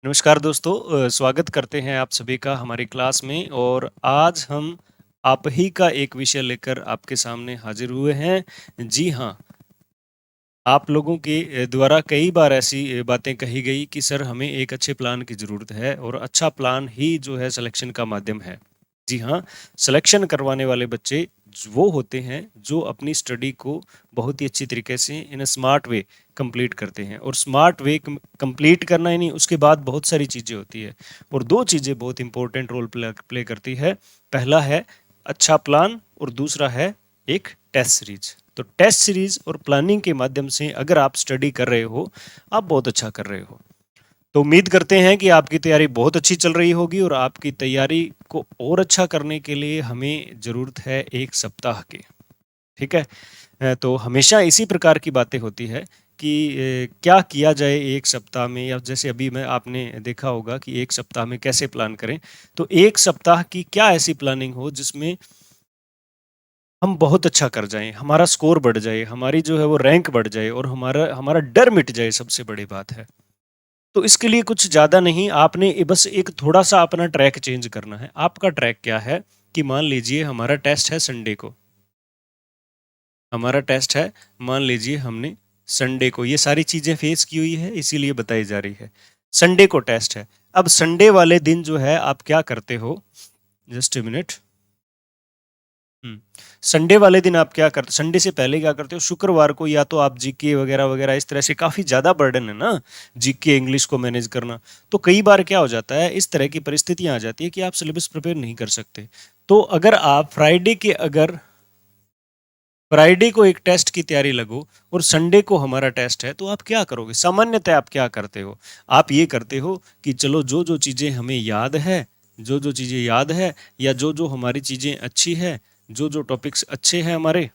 नमस्कार दोस्तों, स्वागत करते हैं आप सभी का हमारी क्लास में। और आज हम आप ही का एक विषय लेकर आपके सामने हाजिर हुए हैं। जी हाँ, आप लोगों के द्वारा कई बार ऐसी बातें कही गई कि सर हमें एक अच्छे प्लान की ज़रूरत है और अच्छा प्लान ही जो है सिलेक्शन का माध्यम है। जी हाँ, सिलेक्शन करवाने वाले बच्चे वो होते हैं जो अपनी स्टडी को बहुत ही अच्छी तरीके से इन अ स्मार्ट वे कंप्लीट करते हैं। और स्मार्ट वे कंप्लीट करना ही नहीं, उसके बाद बहुत सारी चीज़ें होती है और दो चीज़ें बहुत इंपॉर्टेंट रोल प्ले करती है। पहला है अच्छा प्लान और दूसरा है एक टेस्ट सीरीज। तो टेस्ट सीरीज और प्लानिंग के माध्यम से अगर आप स्टडी कर रहे हो, आप बहुत अच्छा कर रहे हो। तो उम्मीद करते हैं कि आपकी तैयारी बहुत अच्छी चल रही होगी और आपकी तैयारी को और अच्छा करने के लिए हमें ज़रूरत है एक सप्ताह की। ठीक है। तो हमेशा इसी प्रकार की बातें होती है कि क्या किया जाए एक सप्ताह में, या जैसे अभी मैं आपने देखा होगा कि एक सप्ताह में कैसे प्लान करें। तो एक सप्ताह की क्या ऐसी प्लानिंग हो जिसमें हम बहुत अच्छा कर जाएं, हमारा स्कोर बढ़ जाए, हमारी जो है वो रैंक बढ़ जाए और हमारा हमारा डर मिट जाए। सबसे बड़ी बात है, तो इसके लिए कुछ ज़्यादा नहीं, आपने बस एक थोड़ा-सा अपना ट्रैक चेंज करना है। आपका ट्रैक क्या है कि मान लीजिए हमारा टेस्ट है संडे को। हमारा टेस्ट है, मान लीजिए हमने संडे को ये सारी चीज़ें फेस की हुई है, इसीलिए बताई जा रही है। संडे को टेस्ट है। अब संडे वाले दिन जो है आप क्या करते हो? Just a minute. Hmm. Sunday वाले दिन आप क्या करते, संडे से पहले क्या करते हो? शुक्रवार को या तो आप जीके वगैरह-वगैरह, इस तरह से काफ़ी ज़्यादा बर्डन है ना, जीके इंग्लिश को मैनेज करना। तो कई बार क्या हो जाता है, इस तरह की परिस्थितियाँ आ जाती है कि आप सिलेबस प्रिपेयर नहीं कर सकते। तो अगर आप फ्राइडे को एक टेस्ट की तैयारी लगो और संडे को हमारा टेस्ट है, तो आप क्या करोगे? सामान्यतः आप क्या करते हो? आप ये करते हो कि चलो जो-जो चीज़ें हमें याद है, जो-जो चीज़ें याद है या जो-जो हमारी चीज़ें अच्छी है, जो-जो टॉपिक्स अच्छे हैं हमारे,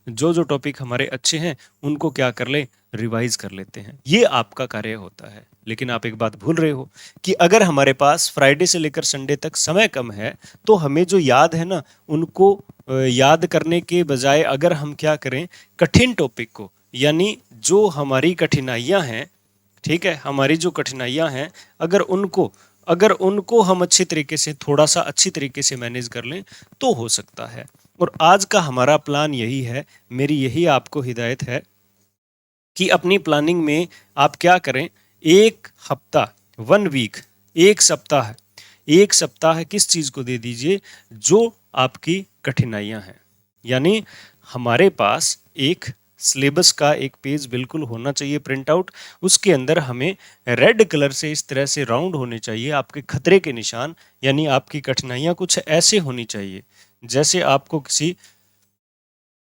जो-जो टॉपिक हमारे अच्छे हैं, उनको क्या कर लें? रिवाइज़ कर लेते हैं। ये आपका कार्य होता है। लेकिन आप एक बात भूल रहे हो कि अगर हमारे पास फ्राइडे से लेकर संडे तक समय कम है, तो हमें जो याद है ना, उनको याद करने के बजाय अगर हम क्या करें, कठिन टॉपिक को, यानी जो हमारी कठिनाइयाँ हैं, ठीक है? हमारी जो कठिनाइयाँ हैं, अगर उनको अगर उनको हम अच्छे तरीके से, थोड़ा-सा अच्छी तरीके से मैनेज कर लें, तो हो सकता है। और आज का हमारा प्लान यही है, मेरी यही आपको हिदायत है कि अपनी प्लानिंग में आप क्या करें, 1 हफ्ता, 1 वीक, 1 सप्ताह, 1 सप्ताह किस चीज़ को दे दीजिए, जो आपकी कठिनाइयाँ हैं। यानी हमारे पास एक सिलेबस का एक पेज बिल्कुल होना चाहिए प्रिंट आउट। उसके अंदर हमें रेड कलर से इस तरह से राउंड होने चाहिए आपके खतरे के निशान, यानी आपकी कठिनाइयाँ कुछ ऐसे होनी चाहिए, जैसे आपको किसी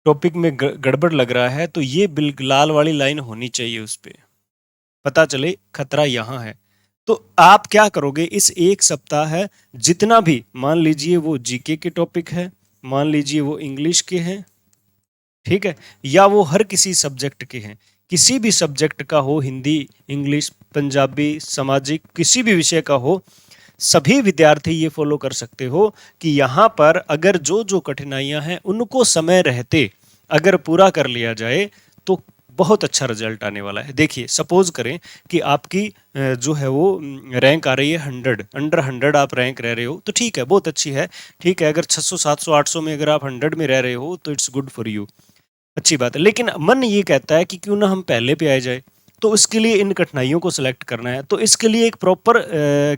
टॉपिक में गड़बड़ लग रहा है, तो ये लाल वाली लाइन होनी चाहिए उस पे, पता चले खतरा यहाँ है। तो आप क्या करोगे, इस एक सप्ताह है, जितना भी मान लीजिए वो जीके के टॉपिक है, मान लीजिए वो इंग्लिश के हैं, ठीक है, या वो हर किसी सब्जेक्ट के हैं, किसी भी सब्जेक्ट का हो, हिंदी, इंग्लिश, पंजाबी, सामाजिक, किसी भी विषय का हो, सभी विद्यार्थी ये फॉलो कर सकते हो कि यहाँ पर अगर जो जो कठिनाइयाँ हैं उनको समय रहते अगर पूरा कर लिया जाए, तो बहुत अच्छा रिजल्ट आने वाला है। देखिए, सपोज करें कि आपकी जो है वो रैंक आ रही है 100, अंडर 100 आप रैंक रह रहे हो, तो ठीक है, बहुत अच्छी है। ठीक है, अगर 600 700 800 में अगर आप 100 में रह रहे हो, तो इट्स गुड फॉर यू, अच्छी बात है। लेकिन मन ये कहता है कि क्यों ना हम पहले पे आ जाए, तो उसके लिए इन कठिनाइयों को सिलेक्ट करना है। तो इसके लिए एक प्रॉपर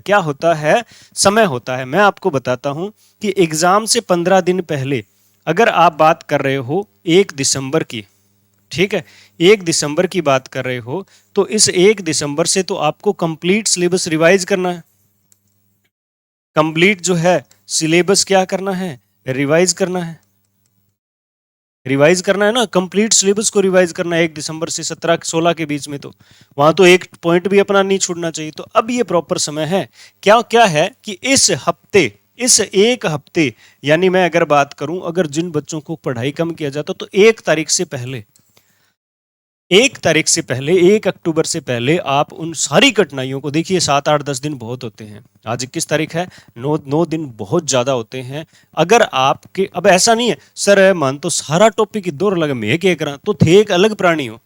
क्या होता है, समय होता है। मैं आपको बताता हूँ कि एग्ज़ाम से 15 दिन पहले अगर आप बात कर रहे हो 1 दिसंबर की, ठीक है, 1 दिसंबर की बात कर रहे हो, तो इस 1 दिसंबर से तो आपको कंप्लीट सिलेबस रिवाइज करना है। कंप्लीट जो है सिलेबस क्या करना है, रिवाइज करना है। रिवाइज करना है ना, कंप्लीट सिलेबस को रिवाइज करना है 1 दिसंबर से 17-16 के बीच में। तो वहां तो एक पॉइंट भी अपना नहीं छूटना चाहिए। तो अब ये प्रॉपर समय है। क्या क्या है कि इस एक हफ्ते, यानी मैं अगर बात करूं, अगर जिन बच्चों को पढ़ाई कम किया जाता, तो 1 तारीख से पहले, 1 अक्टूबर से पहले आप उन सारी कठिनाइयों को देखिए। 7 8 10 दिन बहुत होते हैं। आज 21 तारीख है, 9 9 दिन बहुत ज्यादा होते हैं। अगर आपके, अब ऐसा नहीं है सर मान तो सारा टॉपिक इधर लगे मैं क्या करा, तो थे एक अलग प्राणी हो।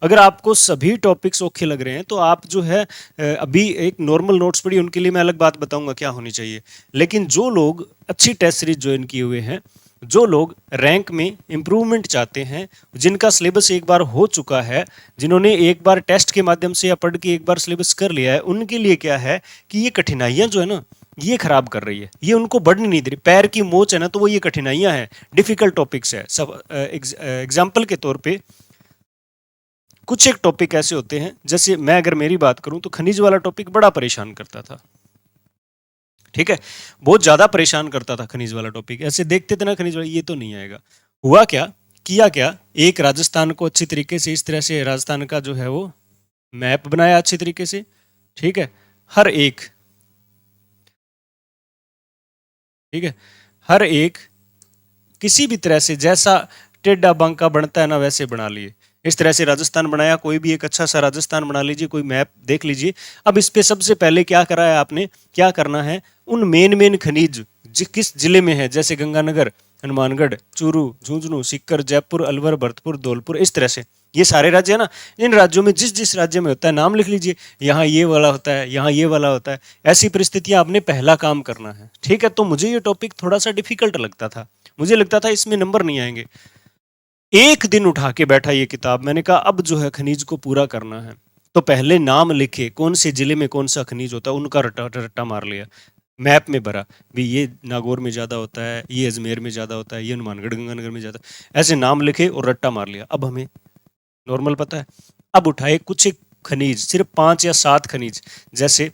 अगर आपको सभी टॉपिक्स ओके लग रहे हैं तो आप जो है अभी एक नॉर्मल नोट्स पढ़िए, उनके लिए मैं अलग बात बताऊंगा क्या होनी चाहिए। लेकिन जो लोग अच्छी टेस्ट सीरीज ज्वाइन किए हुए हैं, जो लोग रैंक में इम्प्रूवमेंट चाहते हैं, जिनका सिलेबस एक बार हो चुका है, जिन्होंने एक बार टेस्ट के माध्यम से या पढ़ के एक बार सिलेबस कर लिया है, उनके लिए क्या है कि ये कठिनाइयां जो है ना ये खराब कर रही है, ये उनको बढ़ने नहीं दे रही। पैर की मोच है ना, तो वो ये कठिनाइयां हैं, डिफिकल्ट टॉपिक्स है सब। एग्जाम्पल के तौर पे कुछ एक टॉपिक ऐसे होते हैं, जैसे मैं अगर मेरी बात करूं तो खनिज वाला टॉपिक बड़ा परेशान करता था। ठीक है, बहुत ज्यादा परेशान करता था खनिज वाला टॉपिक। ऐसे देखते थे ना खनिज वाला, ये तो नहीं आएगा। हुआ क्या, किया क्या, एक राजस्थान को अच्छी तरीके से, इस तरह से राजस्थान का जो है वो मैप बनाया अच्छी तरीके से। ठीक है, हर एक, ठीक है, हर एक किसी भी तरह से जैसा टेढ़ा बांका बनता है ना वैसे बना लिए। इस तरह से राजस्थान बनाया, कोई भी एक अच्छा सा राजस्थान बना लीजिए, कोई मैप देख लीजिए। अब इस पे सबसे पहले क्या करा है आपने, क्या करना है, उन मेन मेन खनिज किस जिले में है, जैसे गंगानगर, हनुमानगढ़, चूरू, झुंझुनू, सीकर, जयपुर, अलवर, भरतपुर, धौलपुर, इस तरह से ये सारे राज्य है ना, इन राज्यों में जिस जिस राज्य में होता है नाम लिख लीजिए। यहाँ ये वाला होता है, यहाँ ये वाला होता है। ऐसी परिस्थितियां आपने पहला काम करना है। ठीक है, तो मुझे ये टॉपिक थोड़ा सा डिफिकल्ट लगता था, मुझे लगता था इसमें नंबर नहीं आएंगे। एक दिन उठा के बैठा ये किताब, मैंने कहा अब जो है खनिज को पूरा करना है। तो पहले नाम लिखे, कौन से जिले में कौन सा खनिज होता है, उनका रट्टा रट्टा मार लिया, मैप में भरा भी, ये नागौर में ज्यादा होता है, ये अजमेर में ज्यादा होता है, ये हनुमानगढ़ गंगानगर में ज्यादा, ऐसे नाम लिखे और रट्टा मार लिया। अब हमें नॉर्मल पता है। अब उठाए कुछ एक खनिज, सिर्फ 5 या 7 खनिज, जैसे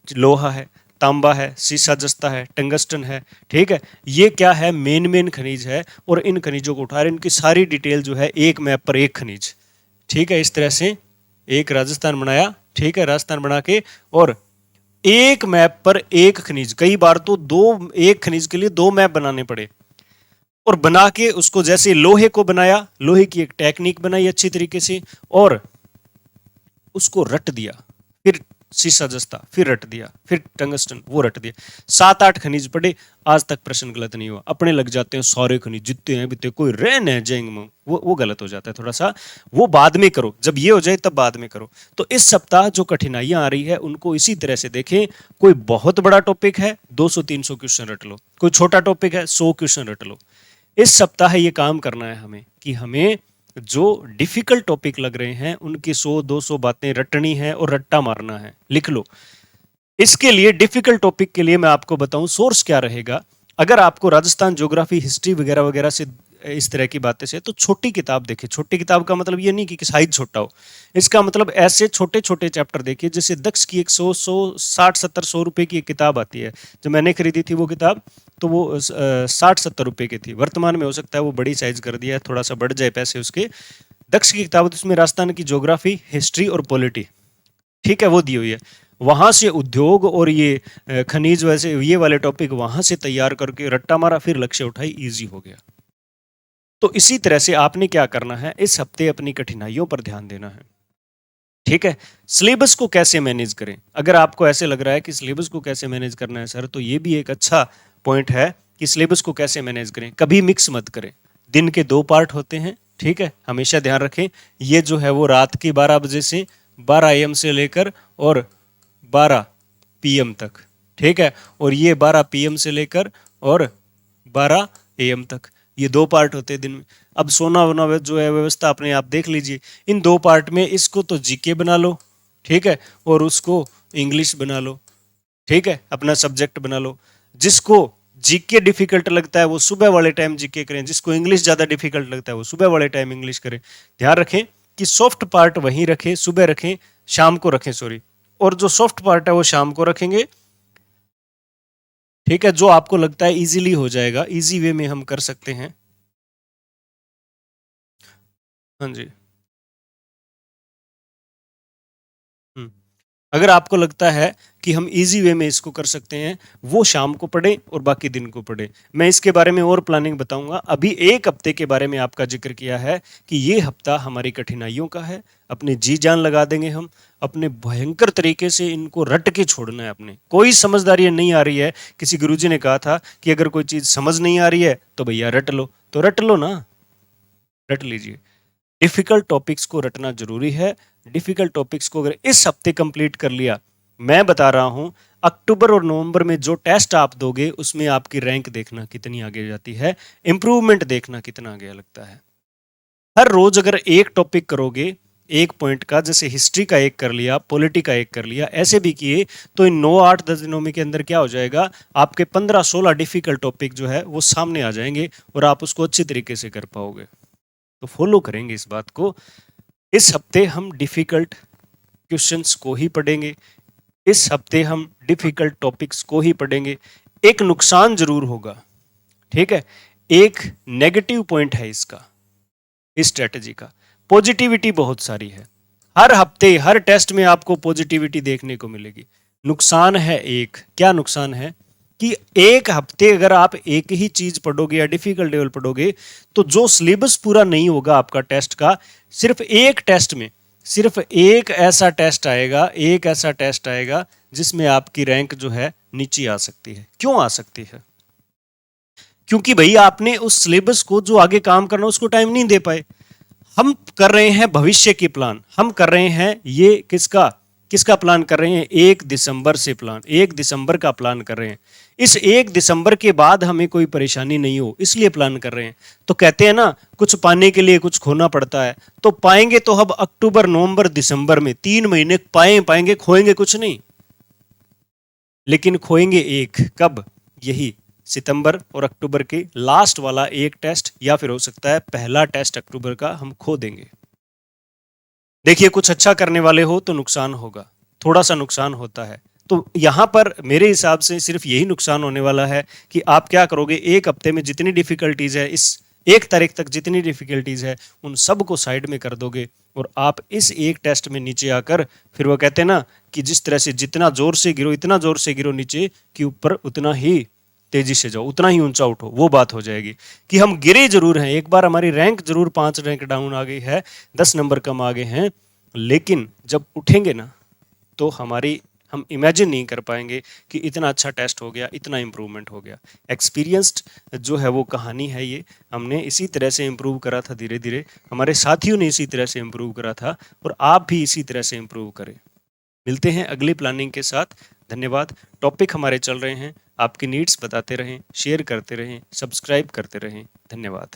लोहा है, तांबा है, सीसा जस्ता है, टंगस्टन है। ठीक है, ये क्या है, मेन मेन खनिज है, और इन खनिजों को उठा रहे, इनकी सारी डिटेल जो है एक मैप पर एक खनिज। ठीक है, इस तरह से एक राजस्थान बनाया। ठीक है, राजस्थान बना के और एक मैप पर एक खनिज, कई बार तो दो, एक खनिज के लिए 2 मैप बनाने पड़े। और बना के उसको, जैसे लोहे को बनाया, लोहे की एक टेक्निक बनाई अच्छी तरीके से, और उसको रट दिया। फिर शीशा जस्ता, फिर रट दिया, फिर टंगस्टन, वो रट दिया। 7-8 खनिज पड़े, आज तक प्रश्न गलत नहीं हुआ। अपने लग जाते हैं सारे खनिज जितने हैं बितने, कोई रहन है जैंग में, वो गलत हो जाता है थोड़ा सा। वो बाद में करो, जब ये हो जाए तब बाद में करो। तो इस सप्ताह जो कठिनाइयां आ रही है उनको इसी तरह से देखें। कोई बहुत बड़ा टॉपिक है, 200-300 क्वेश्चन रट लो। कोई छोटा टॉपिक है, 100 क्वेश्चन रट लो। इस सप्ताह ये काम करना है हमें कि हमें जो डिफिकल्ट टॉपिक लग रहे हैं उनकी 100-200 बातें रटनी है और रट्टा मारना है। लिख लो। इसके लिए डिफिकल्ट टॉपिक के लिए मैं आपको बताऊं सोर्स क्या रहेगा। अगर आपको राजस्थान ज्योग्राफी, हिस्ट्री वगैरह वगैरह से इस तरह की बातें से, तो छोटी किताब देखिए। छोटी किताब का मतलब ये नहीं कि साइज छोटा हो, इसका मतलब ऐसे छोटे छोटे चैप्टर देखिए। जैसे दक्ष की एक 100-160-70-100 रुपए की एक किताब आती है। जब मैंने खरीदी थी वो किताब, तो वो 60-70 रुपए की थी। वर्तमान में हो सकता है वो बड़ी साइज कर दिया है, थोड़ा सा बढ़ जाए पैसे उसके। दक्ष की किताब, तो उसमें राजस्थान की ज्योग्राफी, हिस्ट्री और पॉलिटी, ठीक है, वो दी हुई है। वहां से उद्योग और ये खनिज, वैसे ये वाले टॉपिक वहां से तैयार करके रट्टा मारा, फिर लक्ष्य उठाई, इजी हो गया। तो इसी तरह से आपने क्या करना है, इस हफ्ते अपनी कठिनाइयों पर ध्यान देना है। ठीक है, सिलेबस को कैसे मैनेज करें। अगर आपको ऐसे लग रहा है कि सिलेबस को कैसे मैनेज करना है सर, तो ये भी एक अच्छा पॉइंट है कि सिलेबस को कैसे मैनेज करें। कभी मिक्स मत करें। दिन के 2 पार्ट होते हैं। ठीक है, हमेशा ध्यान रखें। ये जो है वो रात के 12 बजे से 12 AM से लेकर और 12 PM तक। ठीक है, और ये 12 PM से लेकर और 12 AM तक, ये 2 पार्ट होते हैं दिन में। अब सोना वोना जो है व्यवस्था अपने आप देख लीजिए। इन 2 पार्ट में इसको तो जीके बना लो, ठीक है, और उसको इंग्लिश बना लो। ठीक है, अपना सब्जेक्ट बना लो। जिसको जीके डिफिकल्ट लगता है वो सुबह वाले टाइम जीके करें, जिसको इंग्लिश ज्यादा डिफिकल्ट लगता है वो सुबह वाले टाइम इंग्लिश करें। ध्यान रखें कि सॉफ्ट पार्ट वहीं रखें, सुबह रखें, शाम को रखें, सॉरी, और जो सॉफ्ट पार्ट है वो शाम को रखेंगे। ठीक है, जो आपको लगता है इजीली हो जाएगा, इजी वे में हम कर सकते हैं। हाँ जी। हम्म। अगर आपको लगता है कि हम इजी वे में इसको कर सकते हैं, वो शाम को पढ़ें और बाकी दिन को पढ़ें। मैं इसके बारे में और प्लानिंग बताऊंगा। अभी 1 हफ्ते के बारे में आपका जिक्र किया है कि ये हफ्ता हमारी कठिनाइयों का है। अपनी जी जान लगा देंगे हम, अपने भयंकर तरीके से इनको रट के छोड़ना है। अपने कोई समझदारी नहीं आ रही है। किसी गुरुजी ने कहा था कि अगर कोई चीज समझ नहीं आ रही है तो भैया रट लो, तो रट लो ना, रट लीजिए। डिफिकल्ट टॉपिक्स को रटना जरूरी है। डिफिकल्ट टॉपिक्स को अगर इस हफ्ते कंप्लीट कर लिया, मैं बता रहा हूं अक्टूबर और नवंबर में जो टेस्ट आप दोगे उसमें आपकी रैंक देखना कितनी आगे जाती है, इंप्रूवमेंट देखना कितना आगे लगता है। हर रोज अगर एक टॉपिक करोगे एक पॉइंट का, जैसे हिस्ट्री का एक कर लिया, पॉलिटी का एक कर लिया, ऐसे भी किए तो इन 9-8-10 दिनों में के अंदर क्या हो जाएगा, आपके 15-16 डिफिकल्ट टॉपिक जो है वो सामने आ जाएंगे और आप उसको अच्छी तरीके से कर पाओगे। तो फॉलो करेंगे इस बात को। इस हफ्ते हम डिफिकल्ट क्वेश्चंस को ही पढ़ेंगे, इस हफ्ते हम डिफिकल्ट टॉपिक्स को ही पढ़ेंगे। एक नुकसान जरूर होगा, ठीक है, एक नेगेटिव पॉइंट है इसका, इस स्ट्रेटजी का। पॉजिटिविटी बहुत सारी है, हर हफ्ते हर टेस्ट में आपको पॉजिटिविटी देखने को मिलेगी। नुकसान है एक, क्या नुकसान है कि एक हफ्ते अगर आप एक ही चीज पढ़ोगे या डिफिकल्ट लेवल पढ़ोगे तो जो सिलेबस पूरा नहीं होगा आपका टेस्ट का, सिर्फ एक टेस्ट में सिर्फ एक ऐसा टेस्ट आएगा, एक ऐसा टेस्ट आएगा जिसमें आपकी रैंक जो है नीचे आ सकती है। क्यों आ सकती है? क्योंकि भाई आपने उस सिलेबस को जो आगे काम करना उसको टाइम नहीं दे पाए। हम कर रहे हैं भविष्य की प्लान, हम कर रहे हैं ये किसका किसका प्लान कर रहे हैं, 1 दिसंबर से प्लान, 1 दिसंबर का प्लान कर रहे हैं। इस 1 दिसंबर के बाद हमें कोई परेशानी नहीं हो इसलिए प्लान कर रहे हैं। तो कहते हैं ना, कुछ पाने के लिए कुछ खोना पड़ता है, तो पाएंगे तो हम अक्टूबर नवंबर दिसंबर में 3 महीने पाएंगे, खोएंगे कुछ नहीं, लेकिन खोएंगे एक, कब, यही सितंबर और अक्टूबर के लास्ट वाला एक टेस्ट, या फिर हो सकता है पहला टेस्ट अक्टूबर का हम खो देंगे। देखिए, कुछ अच्छा करने वाले हो तो नुकसान होगा, थोड़ा सा नुकसान होता है। तो यहां पर मेरे हिसाब से सिर्फ यही नुकसान होने वाला है कि आप क्या करोगे, एक हफ्ते में जितनी डिफिकल्टीज है, इस 1 तारीख तक जितनी डिफिकल्टीज है उन सब को साइड में कर दोगे और आप इस एक टेस्ट में नीचे आकर, फिर वो कहते हैं ना कि जिस तरह से जितना जोर से गिरो, इतना जोर से गिरो नीचे कि ऊपर उतना ही तेजी से जाओ, उतना ही ऊंचा उठो, वो बात हो जाएगी। कि हम गिरे जरूर हैं, एक बार हमारी रैंक जरूर 5 रैंक डाउन आ गई है, 10 नंबर कम आ गए हैं, लेकिन जब उठेंगे ना तो हम इमेजिन नहीं कर पाएंगे कि इतना अच्छा टेस्ट हो गया, इतना इंप्रूवमेंट हो गया। एक्सपीरियंस्ड जो है वो कहानी है ये, हमने इसी तरह से इंप्रूव करा था धीरे धीरे, हमारे साथियों ने इसी तरह से इंप्रूव करा था और आप भी इसी तरह से इंप्रूव करें। मिलते हैं अगली प्लानिंग के साथ। धन्यवाद। टॉपिक हमारे चल रहे हैं, आपकी नीड्स बताते रहें, शेयर करते रहें, सब्सक्राइब करते रहें। धन्यवाद।